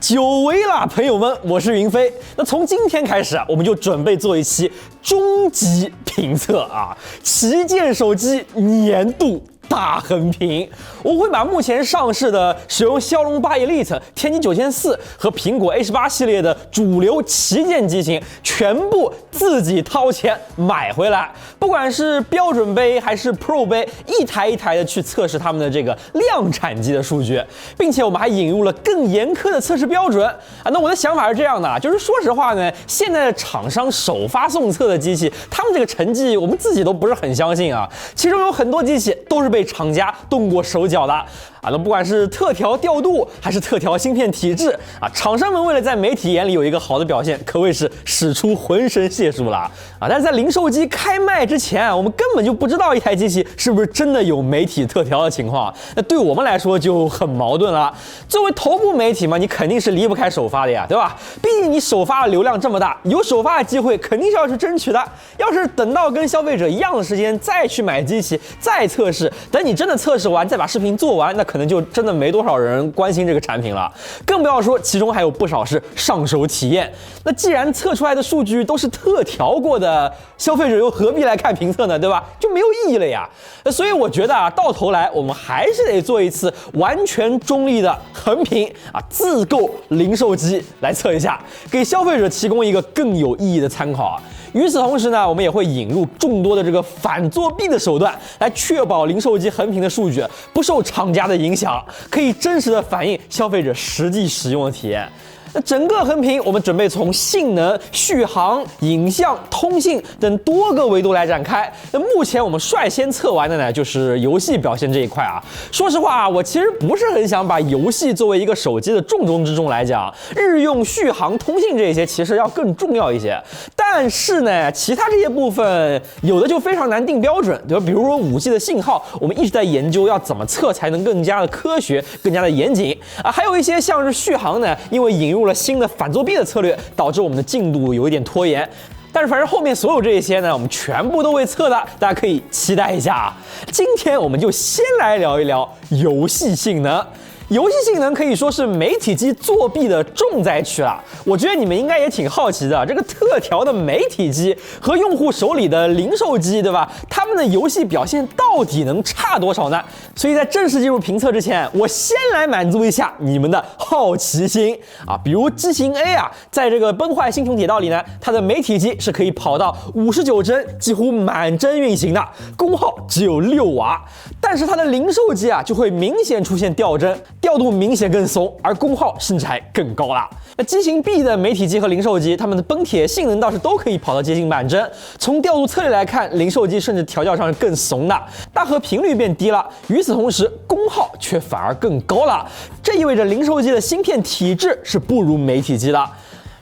久违啦，朋友们，我是云飞。那从今天开始啊，我们就准备做一期终极评测啊，旗舰手机年度大横评。我会把目前上市的使用骁龙8 Elite、天玑94和苹果 A18 系列的主流旗舰机型，全部自己掏钱买回来。不管是标准杯还是 Pro 杯，一台一台的去测试他们的这个量产机的数据，并且我们还引入了更严苛的测试标准啊。那我的想法是这样的，就是说实话呢，现在的厂商首发送测的机器，他们这个成绩我们自己都不是很相信啊。其中有很多机器都是被厂家动过手脚的啊。那不管是特调调度还是特调芯片体质啊，厂商们为了在媒体眼里有一个好的表现，可谓是使出浑身解数了啊。但是在零售机开卖之前，我们根本就不知道一台机器是不是真的有媒体特调的情况。那对我们来说就很矛盾了。作为头部媒体嘛，你肯定是离不开首发的呀，对吧？毕竟你首发的流量这么大，有首发的机会肯定是要去争取的。要是等到跟消费者一样的时间再去买机器，再测试，等你真的测试完再把视频做完，那可能就真的没多少人关心这个产品了。更不要说其中还有不少是上手体验。那既然测出来的数据都是特调过的，消费者又何必来看评测呢？对吧？就没有意义了呀。所以我觉得啊，到头来我们还是得做一次完全中立的横评啊，自购零售机来测一下，给消费者提供一个更有意义的参考啊。与此同时呢，我们也会引入众多的这个反作弊的手段，来确保零售机横评的数据不受厂家的影响，可以真实的反映消费者实际使用的体验。那整个横评，我们准备从性能、续航、影像、通信等多个维度来展开。那目前我们率先测完的呢，就是游戏表现这一块啊。说实话，我其实不是很想把游戏作为一个手机的重中之重来讲，日用、续航、通信这些其实要更重要一些。但是呢，其他这些部分有的就非常难定标准，对吧？比如说5G 的信号，我们一直在研究要怎么测才能更加的科学、更加的严谨啊。还有一些像是续航呢，因为引入了新的反作弊的策略，导致我们的进度有一点拖延。但是反正后面所有这些呢，我们全部都会测的，大家可以期待一下啊。今天我们就先来聊一聊游戏性能。游戏性能可以说是媒体机作弊的重灾区了。我觉得你们应该也挺好奇的，这个特调的媒体机和用户手里的零售机，对吧？他们的游戏表现到底能差多少呢？所以在正式进入评测之前，我先来满足一下你们的好奇心啊。比如机型 A 啊，在这个崩坏星穹铁道里呢，它的媒体机是可以跑到59帧，几乎满帧运行的，功耗只有6瓦。但是它的零售机啊，就会明显出现掉帧。调度明显更怂，而功耗甚至还更高啦。那机型 B 的媒体机和零售机，它们的崩铁性能倒是都可以跑到接近满帧。从调度策略来看，零售机甚至调教上是更怂的，大核频率变低了。与此同时，功耗却反而更高了。这意味着零售机的芯片体质是不如媒体机的。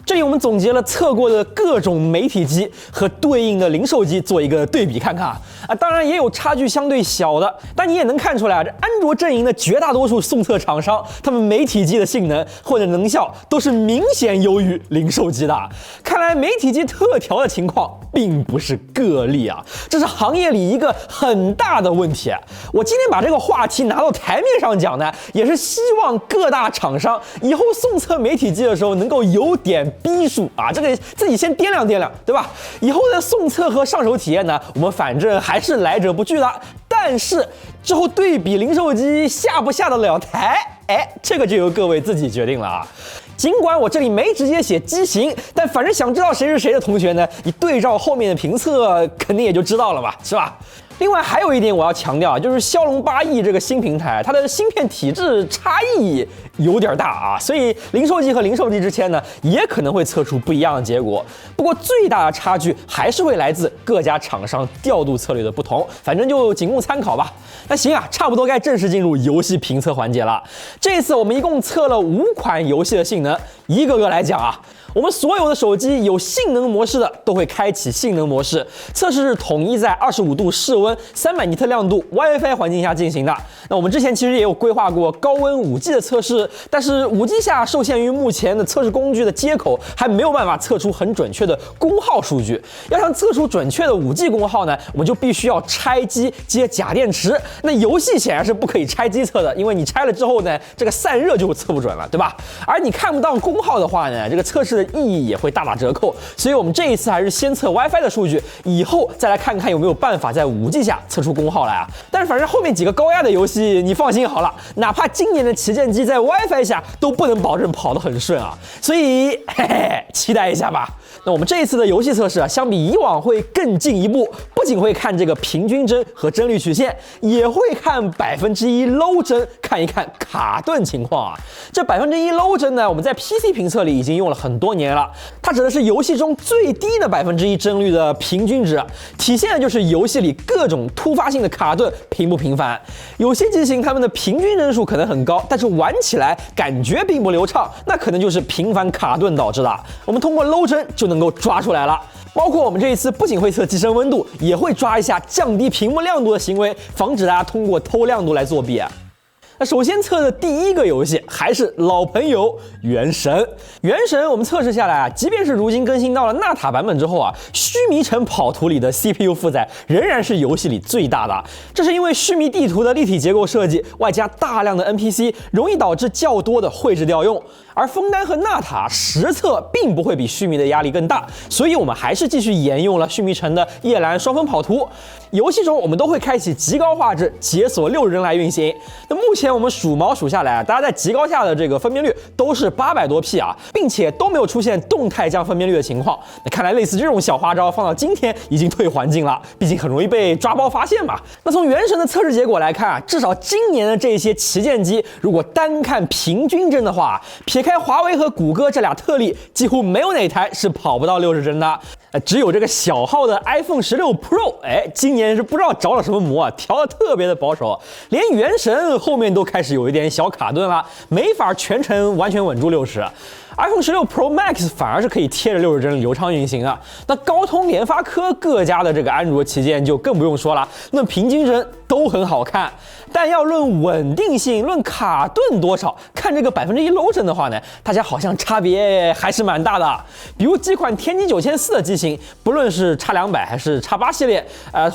这里我们总结了测过的各种媒体机和对应的零售机做一个对比看看啊，当然也有差距相对小的，但你也能看出来啊，这安卓阵营的绝大多数送测厂商，他们媒体机的性能或者能效都是明显优于零售机的。看来媒体机特调的情况并不是个例啊，这是行业里一个很大的问题。我今天把这个话题拿到台面上讲呢，也是希望各大厂商以后送测媒体机的时候能够有点逼数啊，这个自己先掂量掂量，对吧？以后的送测和上手体验呢，我们反正还是来者不拒的。但是之后对比零售机下不下得了台，这个就由各位自己决定了啊。尽管我这里没直接写机型，但反正想知道谁是谁的同学呢，你对照后面的评测，肯定也就知道了吧，是吧？另外还有一点我要强调，就是骁龙8E这个新平台，它的芯片体质差异有点大啊，所以零售机和零售机之间呢，也可能会测出不一样的结果。不过最大的差距还是会来自各家厂商调度策略的不同，反正就仅供参考吧。那行啊，差不多该正式进入游戏评测环节了。这次我们一共测了5款游戏的性能，一个个来讲啊。我们所有的手机有性能模式的都会开启性能模式，测试是统一在25度室温、300尼特亮度 WiFi 环境下进行的。那我们之前其实也有规划过高温5G 的测试，但是5G 下受限于目前的测试工具的接口，还没有办法测出很准确的功耗数据。要想测出准确的5G 功耗呢，我们就必须要拆机接假电池。那游戏显然是不可以拆机测的，因为你拆了之后呢，这个散热就测不准了，对吧？而你看不到功耗的话呢，这个测试的意义也会大打折扣。所以我们这一次还是先测 WiFi 的数据，以后再来看看有没有办法在5G 下测出功耗来啊。但是反正后面几个高压的游戏你放心好了，哪怕今年的旗舰机在 WiFi 下都不能保证跑得很顺啊。所以期待一下吧。那我们这一次的游戏测试啊，相比以往会更进一步，不仅会看这个平均帧和帧率曲线，也会看1% low 帧，看一看卡顿情况啊。这1% low 帧呢，我们在 PC 评测里已经用了很多年了，它指的是游戏中最低的1%帧率的平均值，体现的就是游戏里各种突发性的卡顿频不频繁。有些机型它们的平均帧数可能很高，但是玩起来感觉并不流畅，那可能就是频繁卡顿导致的。我们通过 low 帧就能够抓出来了。包括我们这一次不仅会测机身温度，也会抓一下降低屏幕亮度的行为，防止大家通过偷亮度来作弊啊。那首先测的第一个游戏还是老朋友《原神》。《原神》我们测试下来啊，即便是如今更新到了纳塔版本之后啊，须弥城跑图里的 CPU 负载仍然是游戏里最大的。这是因为须弥地图的立体结构设计，外加大量的 NPC， 容易导致较多的绘制调用。而枫丹和纳塔实测并不会比须弥的压力更大，所以我们还是继续沿用了须弥城的夜蓝双峰跑图。游戏中我们都会开启极高画质解锁60帧来运行。那目前我们数毛数下来啊，大家在极高下的这个分辨率都是800多 P 啊，并且都没有出现动态降分辨率的情况。那看来类似这种小花招放到今天已经退环境了，毕竟很容易被抓包发现嘛。那从原神的测试结果来看啊，至少今年的这些旗舰机，如果单看平均帧的话，撇开华为和谷歌这俩特例，几乎没有哪台是跑不到60帧的。只有这个小号的 iPhone 16 Pro， 今年是不知道着了什么魔啊，调得特别的保守，连原神后面都开始有一点小卡顿了，没法全程完全稳住60。iPhone 16 Pro Max 反而是可以贴着60帧流畅运行啊。那高通、联发科各家的这个安卓旗舰就更不用说了，那平均帧都很好看。但要论稳定性、论卡顿多少，看这个1% low 帧的话呢，大家好像差别还是蛮大的。比如几款天玑9400的机型，不论是 X200 还是 X8 系列，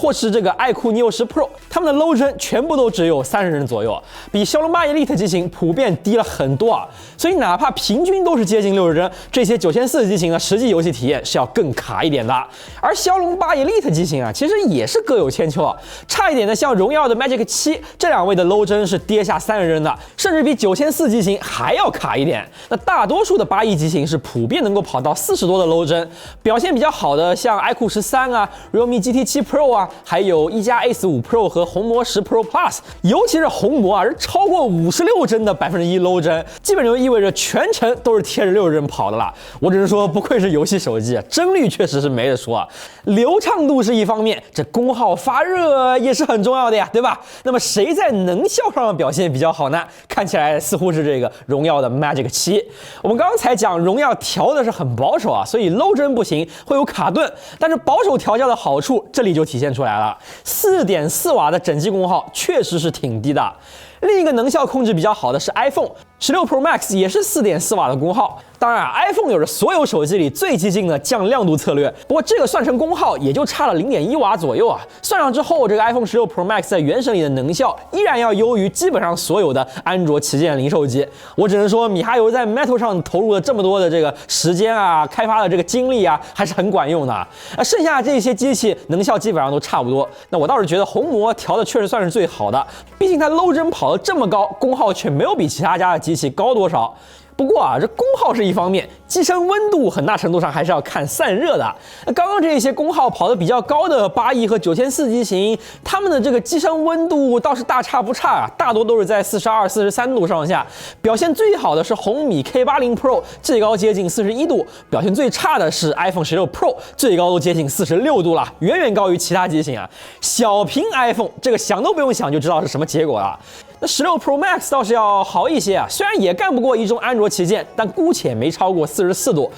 或是这个爱酷 Neo 10 Pro， 它们的 low 帧全部都只有30帧左右，比骁龙8 Elite 机型普遍低了很多啊。所以哪怕平均都是接近60帧，这些9400机型的实际游戏体验是要更卡一点的。而骁龙8 Elite 机型啊，其实也是各有千秋啊，差一点的像荣耀的 Magic 7。这两位的 low 帧是跌下30帧的，甚至比9400机型还要卡一点。那大多数的8E机型是普遍能够跑到40多的 low 帧，表现比较好的像 iQOO 13啊、realme GT 7 Pro 啊，还有一加 Ace 5 Pro 和红魔10 Pro Plus， 尤其是红魔啊，是超过56帧的1% low 帧，基本就意味着全程都是贴着60帧跑的了。我只能说，不愧是游戏手机，帧率确实是没得说啊。流畅度是一方面，这功耗发热也是很重要的呀，对吧？那么谁在能效上的表现比较好呢？看起来似乎是这个荣耀的 Magic 7。我们刚才讲荣耀调的是很保守啊，所以 low 帧不行，会有卡顿。但是保守调教的好处这里就体现出来了，4.4瓦的整机功耗确实是挺低的。另一个能效控制比较好的是 iPhone 16 Pro Max， 也是4.4瓦的功耗。当然 iPhone 有着所有手机里最激进的降亮度策略，不过这个算成功耗也就差了0.1瓦左右啊。算上之后，这个 iPhone 16 Pro Max 在原神里的能效依然要优于基本上所有的安卓旗舰零售机。我只能说，米哈游在 Metal 上投入了这么多的这个时间啊，开发的这个精力啊，还是很管用的。剩下这些机器能效基本上都差不多。那我倒是觉得红魔调的确实算是最好的，毕竟它 low 帧跑得这么高，功耗却没有比其他家的机器高多少。不过啊，这功耗是一方面，机身温度很大程度上还是要看散热的。刚刚这些功耗跑得比较高的8E和9400机型，它们的这个机身温度倒是大差不差啊，大多都是在42、43度上下。表现最好的是红米 K80 Pro， 最高接近41度；表现最差的是 iPhone 16 Pro， 最高都接近46度了，远远高于其他机型啊。小屏 iPhone 这个想都不用想就知道是什么结果了。那16 Pro Max 倒是要好一些啊，虽然也干不过一众安卓旗舰，但姑且没超过44度。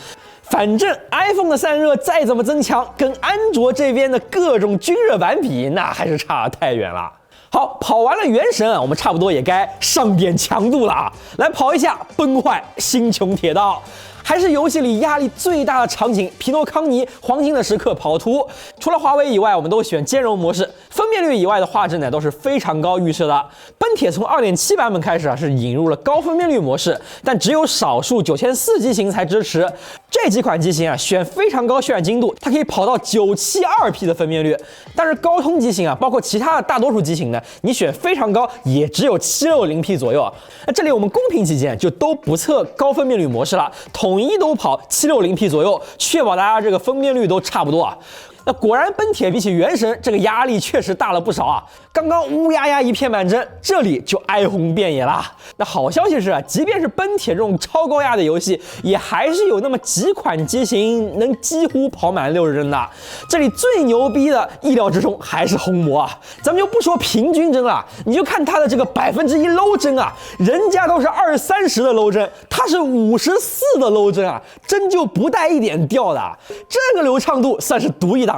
反正 iPhone 的散热再怎么增强，跟安卓这边的各种均热版比，那还是差太远了。好，跑完了原神啊，我们差不多也该上点强度了啊！来跑一下崩坏星穹铁道。还是游戏里压力最大的场景，皮诺康尼黄金的时刻跑图。除了华为以外，我们都选兼容模式，分辨率以外的画质呢都是非常高预设的。奔铁从 2.7 版本开始啊是引入了高分辨率模式，但只有少数9004机型才支持。这几款机型啊选非常高渲染精度，它可以跑到972P 的分辨率。但是高通机型啊，包括其他的大多数机型呢，你选非常高也只有760P 左右。那这里我们公平起见，就都不测高分辨率模式了，统一都跑760P 左右，确保大家这个分辨率都差不多啊。那果然奔铁比起原神这个压力确实大了不少啊！刚刚乌压压一片满帧，这里就哀鸿遍野啦。那好消息是啊，即便是奔铁这种超高压的游戏，也还是有那么几款机型能几乎跑满60帧的。这里最牛逼的，意料之中还是红魔啊！咱们就不说平均帧了，你就看它的这个1%low 帧啊，人家都是20-30的 low 帧，它是54的 low 帧啊，帧就不带一点掉的，这个流畅度算是独一档。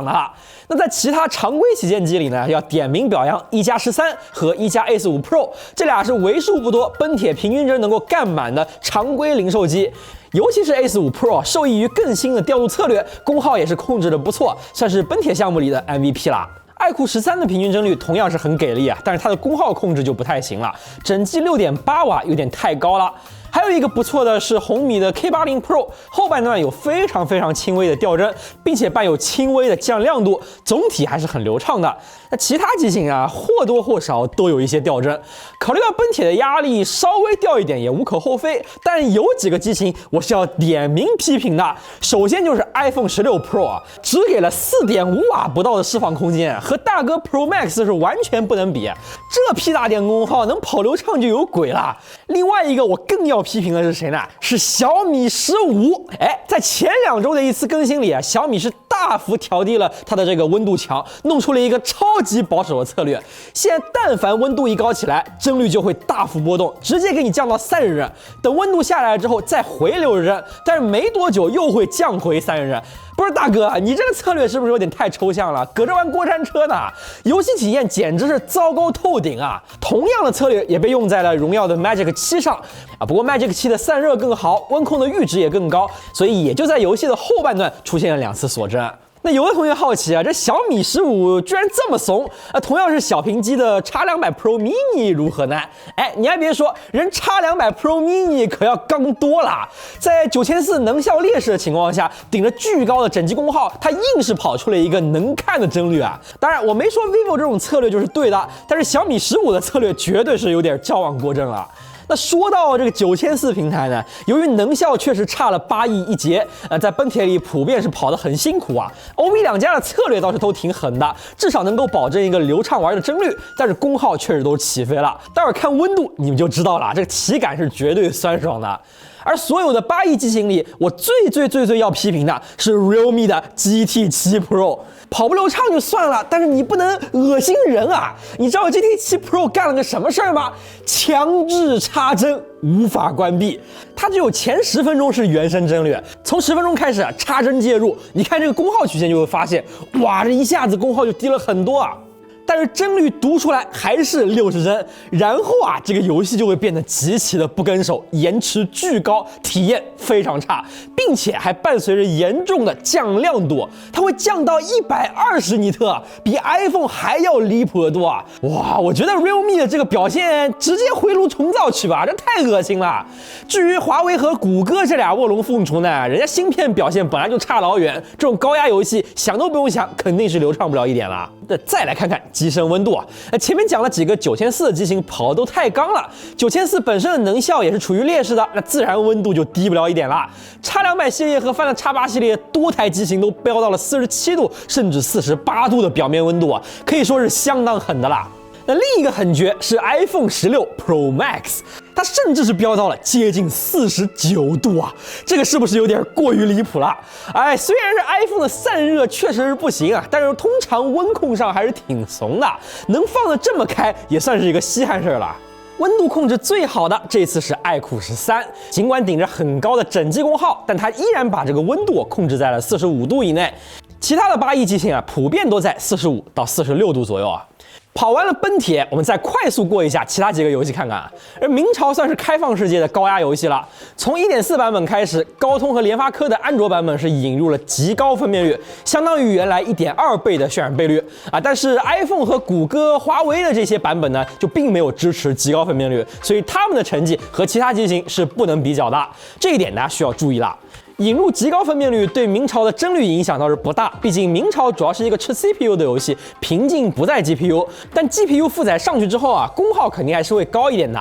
那在其他常规旗舰机里呢，要点名表扬一加13和一加 S5 Pro， 这俩是为数不多奔铁平均帧能够干满的常规零售机。尤其是 S5 Pro 受益于更新的调度策略，功耗也是控制的不错，算是奔铁项目里的 MVP 啦。iQOO13的平均帧率同样是很给力啊，但是它的功耗控制就不太行了，整机6.8瓦有点太高了。还有一个不错的是红米的 K80 Pro， 后半段有非常轻微的掉帧，并且伴有轻微的降亮度，总体还是很流畅的。那其他机型啊，或多或少都有一些掉帧，考虑到奔铁的压力稍微掉一点也无可厚非，但有几个机型我是要点名批评的。首先就是 iPhone 16 Pro 啊，只给了4.5瓦不到的释放空间，和大哥 Pro Max 是完全不能比。这屁大点功耗能跑流畅就有鬼了。另外一个我更要批评的是谁呢？是小米15。在前2周的一次更新里啊，小米是大幅调低了它的这个温度墙，弄出了一个超级保守的策略。现在但凡温度一高起来，帧率就会大幅波动，直接给你降到30帧。等温度下来之后再回60帧，但是没多久又会降回30帧。不是大哥，你这个策略是不是有点太抽象了？搁这玩过山车呢？游戏体验简直是糟糕透顶啊！同样的策略也被用在了荣耀的 Magic 7上啊，不过 Magic 7的散热更好，温控的阈值也更高，所以也就在游戏的后半段出现了2次锁帧。那有的同学好奇啊，这小米15居然这么怂啊！同样是小屏机的 X200 Pro Mini 如何呢？你还别说，人 X200 Pro Mini 可要刚多了。在9400能效劣势的情况下，顶着巨高的整机功耗，它硬是跑出了一个能看的帧率啊！当然，我没说 vivo 这种策略就是对的，但是小米15的策略绝对是有点矫枉过正了。那说到这个9400平台呢，由于能效确实差了8亿一截，在奔铁里普遍是跑得很辛苦啊。OV 两家的策略倒是都挺狠的，至少能够保证一个流畅玩的帧率，但是功耗确实都起飞了。待会儿看温度你们就知道了，这个体感是绝对酸爽的。而所有的8亿机型里，我最要批评的是 Realme 的 GT7 Pro。跑不流畅就算了，但是你不能恶心人啊！你知道 GT7 Pro 干了个什么事儿吗？强制插帧无法关闭，它只有前10分钟是原生帧率，从10分钟开始插帧介入，你看这个功耗曲线就会发现，哇，这一下子功耗就低了很多啊！但是帧率读出来还是60帧，然后这个游戏就会变得极其的不跟手，延迟巨高，体验非常差，并且还伴随着严重的降亮度，它会降到120尼特，比 iPhone 还要离谱的多啊！哇，我觉得 Realme 的这个表现直接回炉重造去吧，这太恶心了。至于华为和谷歌这俩卧龙凤雏呢，人家芯片表现本来就差老远，这种高压游戏想都不用想，肯定是流畅不了一点了。那再来看看机身温度啊，前面讲了几个9400的机型跑得都太刚了，9400本身的能效也是处于劣势的，那自然温度就低不了一点了。X200系列和翻了 X8 系列多台机型都飙到了47度甚至48度的表面温度啊，可以说是相当狠的啦。那另一个狠角是 iPhone 16 Pro Max， 它甚至是飙到了接近49度啊，这个是不是有点过于离谱了？虽然是 iPhone 的散热确实是不行啊，但是通常温控上还是挺怂的，能放得这么开也算是一个稀罕事儿了。温度控制最好的这次是爱酷13，尽管顶着很高的整机功耗，但它依然把这个温度控制在了45度以内。其他的8亿机型啊，普遍都在45到46度左右啊。跑完了奔铁，我们再快速过一下其他几个游戏看看。而明朝算是开放世界的高压游戏了，从 1.4 版本开始，高通和联发科的安卓版本是引入了极高分辨率，相当于原来1.2倍的渲染倍率啊。但是 iPhone 和谷歌、华为的这些版本呢，就并没有支持极高分辨率，所以他们的成绩和其他机型是不能比较的，这一点大家需要注意了。引入极高分辨率对明朝的帧率影响倒是不大，毕竟明朝主要是一个吃 CPU 的游戏，瓶颈不在 GPU。但 GPU 负载上去之后啊，功耗肯定还是会高一点的。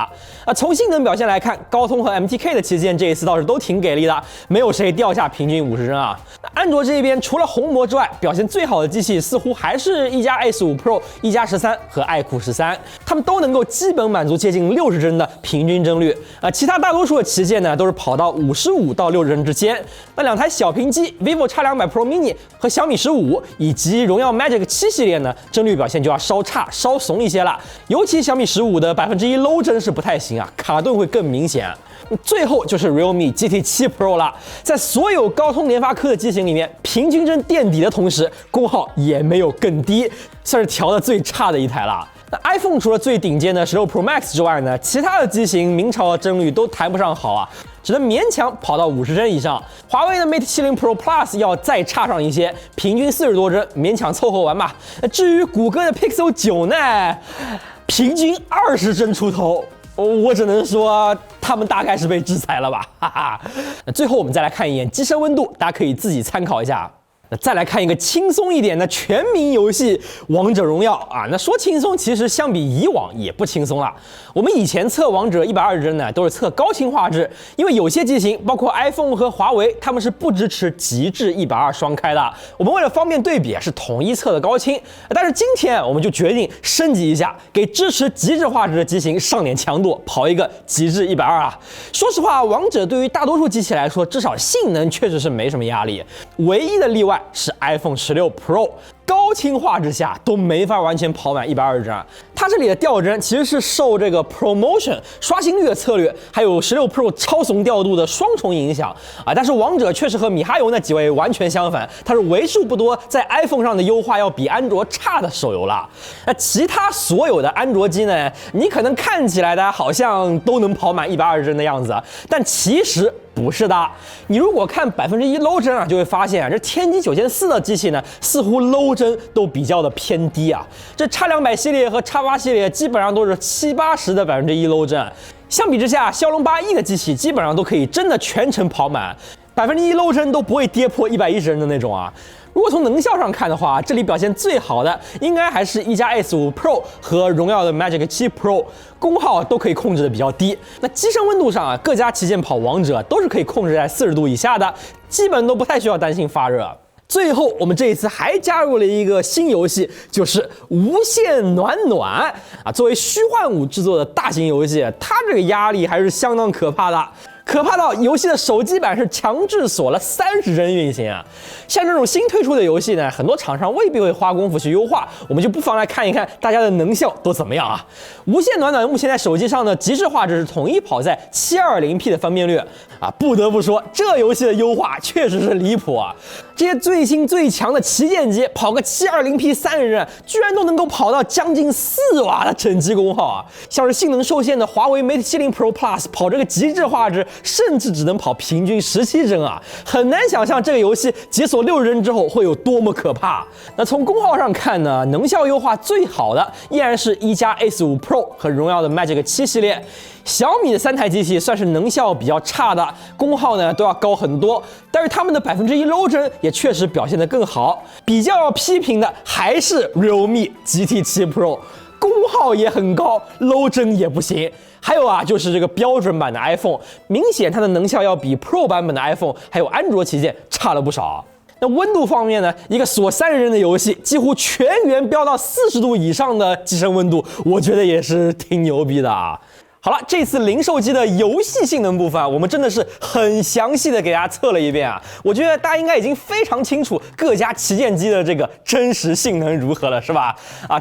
从性能表现来看，高通和 MTK 的旗舰这一次倒是都挺给力的，没有谁掉下平均50帧啊。安卓这边除了红魔之外，表现最好的机器似乎还是一加 S5 Pro、一加13和爱酷13，它们都能够基本满足接近60帧的平均帧率。其他大多数的旗舰呢，都是跑到55到60帧之间。那两台小屏机 vivo X200 Pro Mini 和小米15以及荣耀 Magic 7系列呢，帧率表现就要稍差、稍怂一些了。尤其小米15的1%low 帧是不太行啊，卡顿会更明显。最后就是 Realme GT7 Pro 了，在所有高通、联发科的机型里面，平均帧垫底的同时，功耗也没有更低，算是调的最差的一台了。那 iPhone 除了最顶尖的16 Pro Max 之外呢，其他的机型明朝的帧率都谈不上好啊，只能勉强跑到50帧以上。华为的 Mate 70 Pro Plus 要再差上一些，平均40多帧，勉强凑合完吧。至于谷歌的 Pixel 9呢，平均20帧出头。我只能说，他们大概是被制裁了吧，哈哈。那最后我们再来看一眼机身温度，大家可以自己参考一下。那再来看一个轻松一点的全民游戏《王者荣耀》啊，那说轻松，其实相比以往也不轻松了。我们以前测王者120帧呢，都是测高清画质，因为有些机型，包括 iPhone 和华为，他们是不支持极致120双开的。我们为了方便对比，是统一测的高清。但是今天我们就决定升级一下，给支持极致画质的机型上点强度，跑一个极致120啊。说实话，王者对于大多数机器来说，至少性能确实是没什么压力，唯一的例外是 iPhone 16 Pro， 高清画质下都没法完全跑满120帧。它这里的掉帧其实是受这个 Promotion 刷新率的策略，还有16 Pro 超怂调度的双重影响啊。但是王者确实和米哈游那几位完全相反，它是为数不多在 iPhone 上的优化要比安卓差的手游了。那其他所有的安卓机呢，你可能看起来的好像都能跑满120帧的样子，但其实不是的。你如果看1%low 帧啊，就会发现啊，这天玑9400的机器呢，似乎 low 帧都比较的偏低啊。这 X200 系列和 X8 系列基本上都是70、80的1%low 帧。相比之下，骁龙8E的机器基本上都可以真的全程跑满1%low 帧都不会跌破110帧的那种啊。如果从能效上看的话，这里表现最好的应该还是一加 S5 Pro 和荣耀的 Magic 7 Pro， 功耗都可以控制的比较低。那机身温度上啊，各家旗舰跑王者都是可以控制在40度以下的，基本都不太需要担心发热。最后，我们这一次还加入了一个新游戏，就是无限暖暖啊。作为虚幻五制作的大型游戏，它这个压力还是相当可怕的。可怕到游戏的手机版是强制锁了30帧运行啊！像这种新推出的游戏呢，很多厂商未必会花功夫去优化，我们就不妨来看一看大家的能效都怎么样啊！无限暖暖目前在手机上的极致画质是统一跑在720P 的分辨率啊，不得不说这游戏的优化确实是离谱啊！这些最新最强的旗舰机跑个720P 30帧，居然都能够跑到将近4瓦的整机功耗啊！像是性能受限的华为 Mate 70 Pro Plus 跑这个极致画质，甚至只能跑平均17帧啊，很难想象这个游戏解锁60帧之后会有多么可怕。那从功耗上看呢，能效优化最好的依然是一加 S5 Pro 和荣耀的 Magic 7系列。小米的3台机器算是能效比较差的，功耗呢都要高很多，但是他们的1% low 帧也确实表现得更好。比较要批评的还是 Realme GT7 Pro， 功耗也很高，low 帧也不行。还有啊，就是这个标准版的 iPhone， 明显它的能效要比 Pro 版本的 iPhone 还有安卓旗舰差了不少。那温度方面呢，一个锁30帧的游戏，几乎全员飙到40度以上的机身温度，我觉得也是挺牛逼的啊。好了，这次零售机的游戏性能部分啊，我们真的是很详细的给大家测了一遍啊。我觉得大家应该已经非常清楚各家旗舰机的这个真实性能如何了，是吧？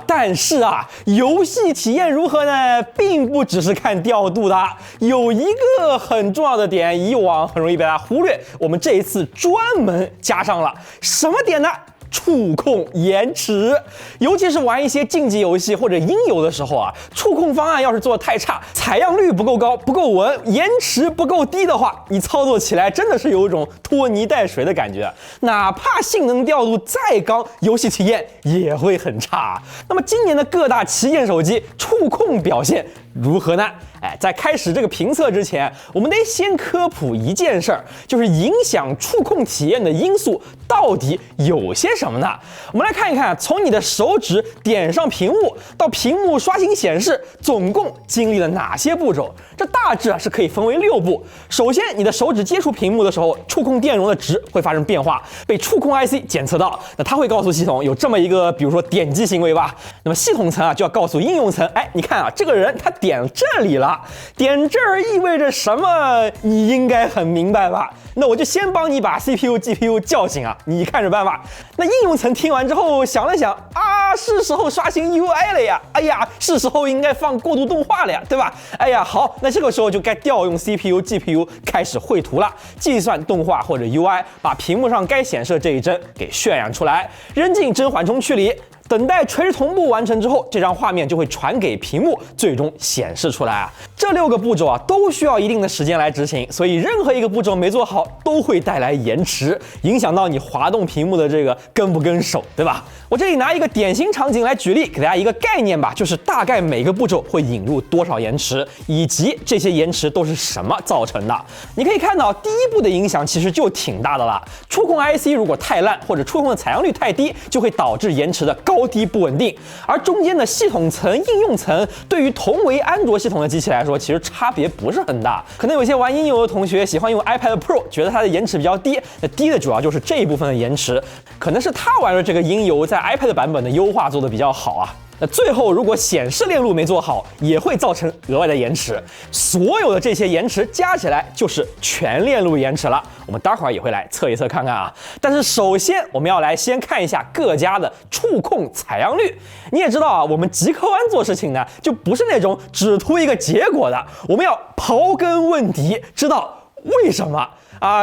但是啊，游戏体验如何呢？并不只是看调度的，有一个很重要的点，以往很容易被大家忽略，我们这一次专门加上了什么点呢？触控延迟，尤其是玩一些竞技游戏或者音游的时候啊，触控方案要是做得太差，采样率不够高、不够稳，延迟不够低的话，你操作起来真的是有一种拖泥带水的感觉。哪怕性能调度再高，游戏体验也会很差。那么今年的各大旗舰手机触控表现如何呢？在开始这个评测之前，我们得先科普一件事儿，就是影响触控体验的因素到底有些什么呢？我们来看一看，从你的手指点上屏幕到屏幕刷新显示，总共经历了哪些步骤？这大致是可以分为6步。首先，你的手指接触屏幕的时候，触控电容的值会发生变化，被触控 IC 检测到，那它会告诉系统有这么一个，比如说点击行为吧。那么系统层就要告诉应用层，你看这个人他点这里了。点这儿意味着什么？你应该很明白吧？那我就先帮你把 CPU、GPU 叫醒你看着办吧。那应用层听完之后想了想是时候刷新 UI 了呀，是时候应该放过渡动画了呀，对吧？好，那这个时候就该调用 CPU、GPU 开始绘图了，计算动画或者 UI， 把屏幕上该显示的这一帧给渲染出来，扔进帧缓冲区里。等待垂直同步完成之后，这张画面就会传给屏幕，最终显示出来这6个步骤都需要一定的时间来执行，所以任何一个步骤没做好都会带来延迟，影响到你滑动屏幕的这个跟不跟手，对吧？我这里拿一个典型场景来举例，给大家一个概念吧，就是大概每个步骤会引入多少延迟，以及这些延迟都是什么造成的。你可以看到，第一步的影响其实就挺大的了。触控 IC 如果太烂，或者触控的采样率太低，就会导致延迟的高低不稳定。而中间的系统层、应用层，对于同为安卓系统的机器来说，其实差别不是很大。可能有些玩音游的同学喜欢用 iPad Pro， 觉得它的延迟比较低，那低的主要就是这一部分的延迟，可能是他玩的这个音游在 iPad 版本的优化做的比较好那最后如果显示链路没做好，也会造成额外的延迟。所有的这些延迟加起来就是全链路延迟了。我们待会儿也会来测一测看看但是首先我们要来先看一下各家的触控采样率。你也知道我们极客湾做事情呢，就不是那种只图一个结果的，我们要刨根问底，知道为什么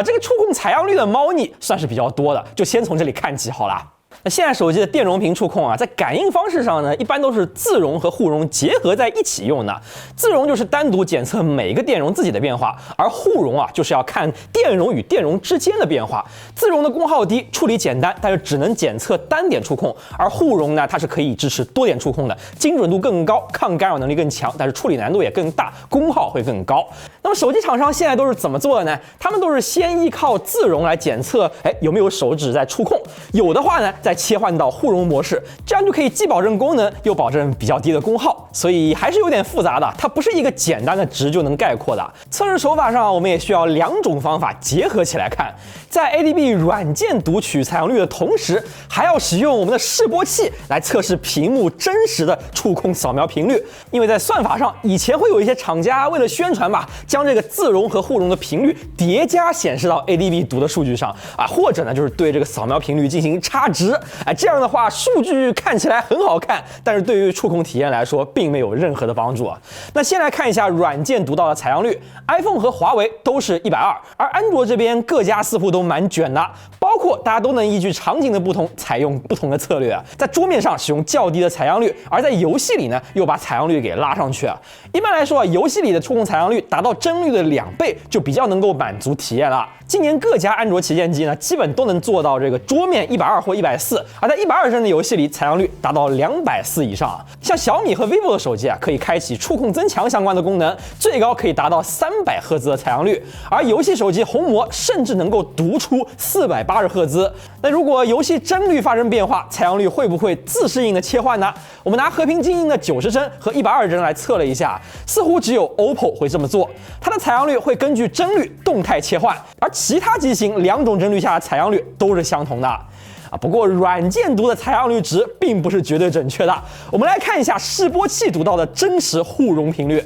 这个触控采样率的猫腻算是比较多的，就先从这里看起好了。那现在手机的电容屏触控在感应方式上呢，一般都是自容和互容结合在一起用的。自容就是单独检测每一个电容自己的变化，而互容就是要看电容与电容之间的变化。自容的功耗低，处理简单，但是只能检测单点触控；而互容呢，它是可以支持多点触控的，精准度更高，抗干扰能力更强，但是处理难度也更大，功耗会更高。那么手机厂商现在都是怎么做的呢？他们都是先依靠自容来检测，有没有手指在触控，有的话呢，再切换到互容模式，这样就可以既保证功能，又保证比较低的功耗。所以还是有点复杂的，它不是一个简单的值就能概括的。测试手法上，我们也需要2种方法结合起来看。在 ADB 软件读取采样率的同时，还要使用我们的示波器来测试屏幕真实的触控扫描频率。因为在算法上，以前会有一些厂家为了宣传吧，将这个自容和互容的频率叠加显示到 ADB 读的数据上或者呢就是对这个扫描频率进行差值。这样的话数据看起来很好看，但是对于触控体验来说并没有任何的帮助那先来看一下软件读到的采样率 ，iPhone 和华为都是120，而安卓这边各家似乎都蛮卷的，包括大家都能依据场景的不同采用不同的策略在桌面上使用较低的采样率，而在游戏里呢又把采样率给拉上去一般来说游戏里的触控采样率达到帧率的2倍就比较能够满足体验了。今年各家安卓旗舰机呢，基本都能做到这个桌面120或140，而在120帧的游戏里，采样率达到240以上。像小米和 vivo 的手机可以开启触控增强相关的功能，最高可以达到300赫兹的采样率，而游戏手机红魔甚至能够读出480赫兹。那如果游戏帧率发生变化，采样率会不会自适应的切换呢？我们拿和平精英的90帧和120帧来测了一下，似乎只有 OPPO 会这么做，它的采样率会根据帧率动态切换，而其他机型2种帧率下的采样率都是相同的。啊。不过软件读的采样率值并不是绝对准确的。我们来看一下示波器读到的真实互容频率，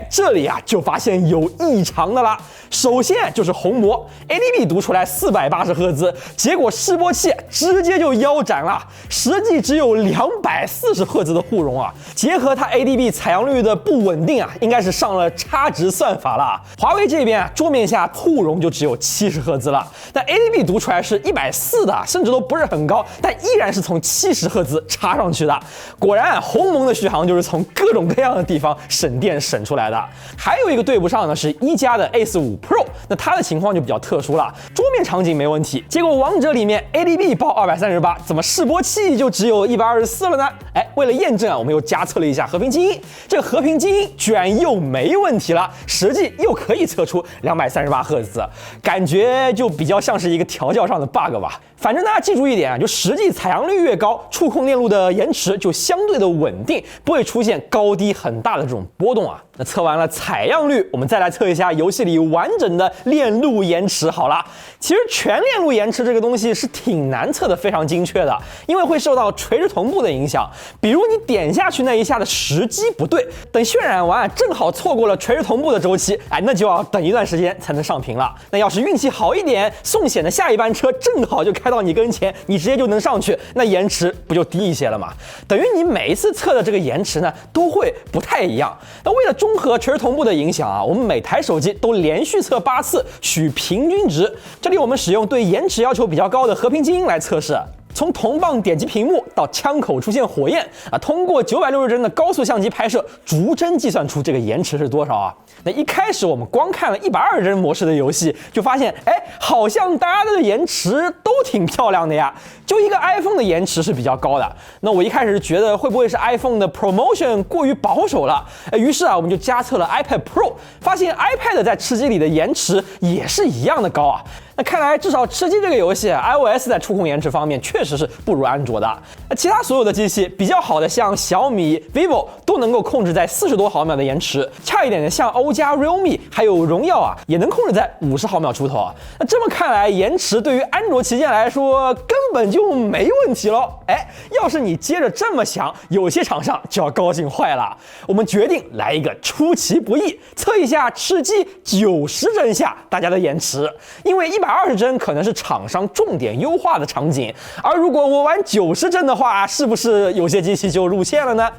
这里啊就发现有异常的啦。首先就是虹膜 ADB 读出来480赫兹，结果示波器直接就腰斩了，实际只有240赫兹的互容啊。结合它 ADB 采样率的不稳定啊，应该是上了差值算法了。华为这边桌面下互容就只有70赫兹了，但 ADB 读出来是140的，甚至都不是很高，但依然是从70赫兹插上去的。果然，鸿蒙的续航就是从各种各样的地方省电省出来的。还有一个对不上的是一加的 Ace5 Pro， 那它的情况就比较特殊了，桌面场景没问题，结果王者里面 ADB 报238，怎么示波器就只有124了呢？为了验证啊，我们又加测了一下和平精英，这个和平精英居然又没问题了，实际又可以测出238赫兹，感觉就比较像是一个调教上的 bug 吧。反正大家记住一点啊，就实际采样率越高，触控链路的延迟就相对的稳定，不会出现高低很大的这种波动啊。那测完了采样率，我们再来测一下游戏里完整的链路延迟好了。其实全链路延迟这个东西是挺难测的，非常精确的，因为会受到垂直同步的影响。比如你点下去那一下的时机不对，等渲染完正好错过了垂直同步的周期，那就要等一段时间才能上屏了。那要是运气好一点，送险的下一班车正好就开到你跟前，你直接就能上去，那延迟不就低一些了吗？等于你每一次测的这个延迟呢，都会不太一样。那为了中和垂直同步的影响啊，我们每台手机都连续测8次，取平均值。这里我们使用对延迟要求比较高的和平精英来测试。从铜棒点击屏幕到枪口出现火焰啊，通过960帧的高速相机拍摄，逐帧计算出这个延迟是多少啊？那一开始我们光看了120帧模式的游戏，就发现好像大家的延迟都挺漂亮的呀，就一个 iPhone 的延迟是比较高的。那我一开始觉得会不会是 iPhone 的 promotion 过于保守了？于是啊，我们就加测了 iPad Pro， 发现 iPad 在吃鸡里的延迟也是一样的高啊。那看来至少吃鸡这个游戏 iOS 在触控延迟方面确实是不如安卓的。那其他所有的机器比较好的像小米、vivo 都能够控制在40多毫秒的延迟，差一点的像欧加、realme 还有荣耀啊，也能控制在50毫秒出头啊。那这么看来，延迟对于安卓旗舰来说根本就没问题喽。要是你接着这么想，有些厂商就要高兴坏了。我们决定来一个出其不意，测一下吃鸡90帧下大家的延迟，因为120帧可能是厂商重点优化的场景，而如果我玩90帧的话，是不是有些机器就入线了呢？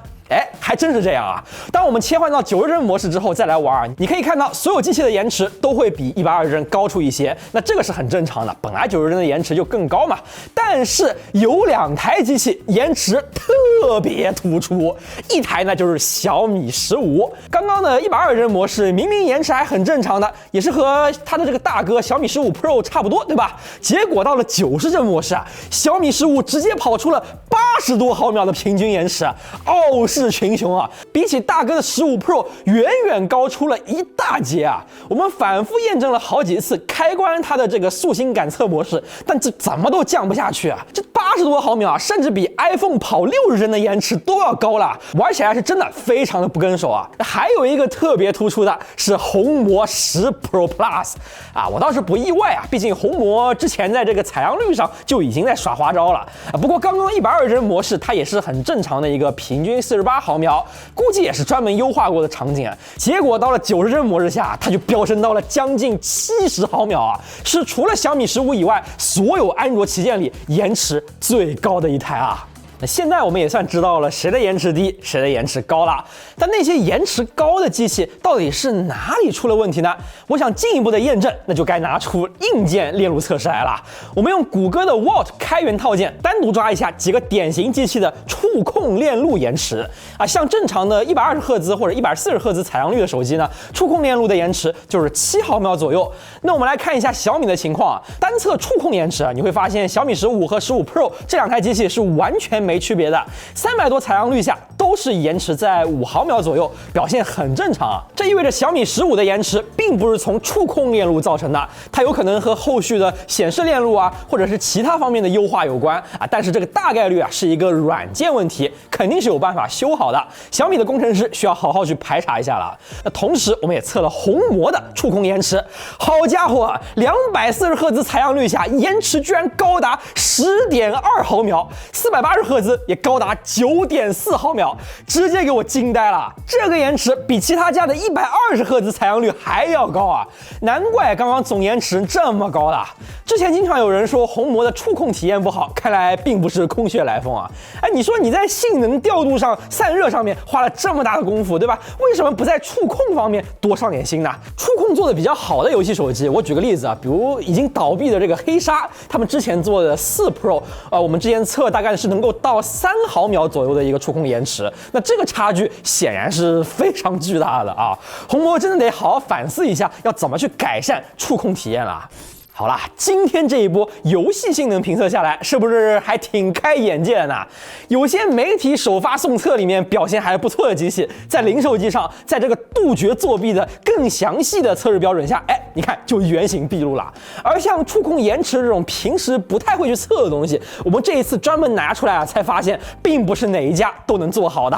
还真是这样啊！当我们切换到90帧模式之后再来玩，你可以看到所有机器的延迟都会比120帧高出一些，那这个是很正常的，本来90帧的延迟就更高嘛。但是有2台机器延迟特别突出，一台呢就是小米15，刚刚的120帧模式明明延迟还很正常的，也是和它的这个大哥小米15 Pro 差不多，对吧？结果到了90帧模式啊，小米15直接跑出了80多毫秒的平均延迟，傲视群雄啊！比起大哥的15 Pro 远远高出了一大截啊！我们反复验证了好几次，开关它的这个塑形感测模式，但这怎么都降不下去啊！这80多毫秒啊，甚至比 iPhone 跑60帧的延迟都要高了，玩起来是真的非常的不跟手啊！还有一个特别突出的是红魔10 Pro Plus 啊，我倒是不意外啊，毕竟红魔之前在这个采样率上就已经在耍花招了啊。不过刚刚120帧模式它也是很正常的一个平均48毫秒，估计也是专门优化过的场景啊。结果到了90帧模式下，它就飙升到了将近70毫秒啊，是除了小米15以外，所有安卓旗舰里延迟最高的一台啊。那现在我们也算知道了谁的延迟低，谁的延迟高了。但那些延迟高的机器到底是哪里出了问题呢？我想进一步的验证，那就该拿出硬件链路测试来了。我们用谷歌的 Vault 开源套件单独抓一下几个典型机器的触控链路延迟啊，像正常的120赫兹或者140赫兹采样率的手机呢，触控链路的延迟就是7毫秒左右。那我们来看一下小米的情况啊，单测触控延迟啊，你会发现小米15和15 Pro 这2台机器是完全没区别的，300多采样率下都都是延迟在5毫秒左右，表现很正常啊。这意味着小米15的延迟并不是从触控链路造成的，它有可能和后续的显示链路啊，或者是其他方面的优化有关啊。但是这个大概率啊是一个软件问题，肯定是有办法修好的。小米的工程师需要好好去排查一下了。那同时我们也测了红魔的触控延迟，好家伙啊，240赫兹采样率下延迟居然高达10.2毫秒，480赫兹也高达9.4毫秒，直接给我惊呆了。这个延迟比其他家的120赫兹采样率还要高啊，难怪刚刚总延迟这么高了。之前经常有人说红魔的触控体验不好，看来并不是空穴来风啊。哎，你说你在性能调度上、散热上面花了这么大的功夫，对吧？为什么不在触控方面多上点心呢？触控做的比较好的游戏手机，我举个例子啊，比如已经倒闭的这个黑鲨，他们之前做的4 Pro，我们之前测大概是能够到3毫秒左右的一个触控延迟，那这个差距显然是非常巨大的啊。红魔真的得好好反思一下，要怎么去改善触控体验了。好啦，今天这一波游戏性能评测下来，是不是还挺开眼界的呢？有些媒体首发送测里面表现还不错的机器，在零售机上，在这个杜绝作弊的更详细的测试标准下，哎，你看就原形毕露了。而像触控延迟这种平时不太会去测的东西，我们这一次专门拿出来啊，才发现并不是哪一家都能做好的。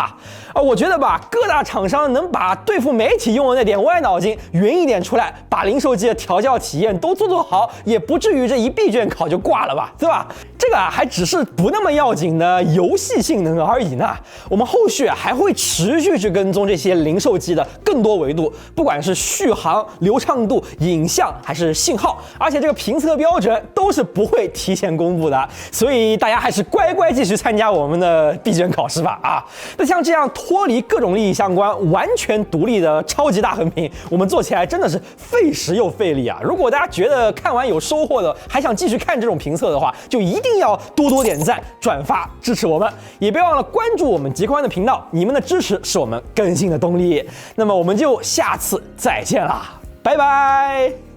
我觉得吧，各大厂商能把对付媒体用的那点歪脑筋匀一点出来，把零售机的调教体验都做好，也不至于这一闭卷考就挂了吧，对吧？这个还只是不那么要紧的游戏性能而已呢。我们后续还会持续去跟踪这些零售机的更多维度，不管是续航、流畅度、影像还是信号，而且这个评测标准都是不会提前公布的，所以大家还是乖乖继续参加我们的闭卷考试吧啊！那像这样脱离各种利益相关、完全独立的超级大横屏，我们做起来真的是费时又费力啊！如果大家觉得看完有收获的，还想继续看这种评测的话，就一定要多点赞、转发支持我们，也别忘了关注我们极宽的频道，你们的支持是我们更新的动力。那么我们就下次再见啦，拜拜。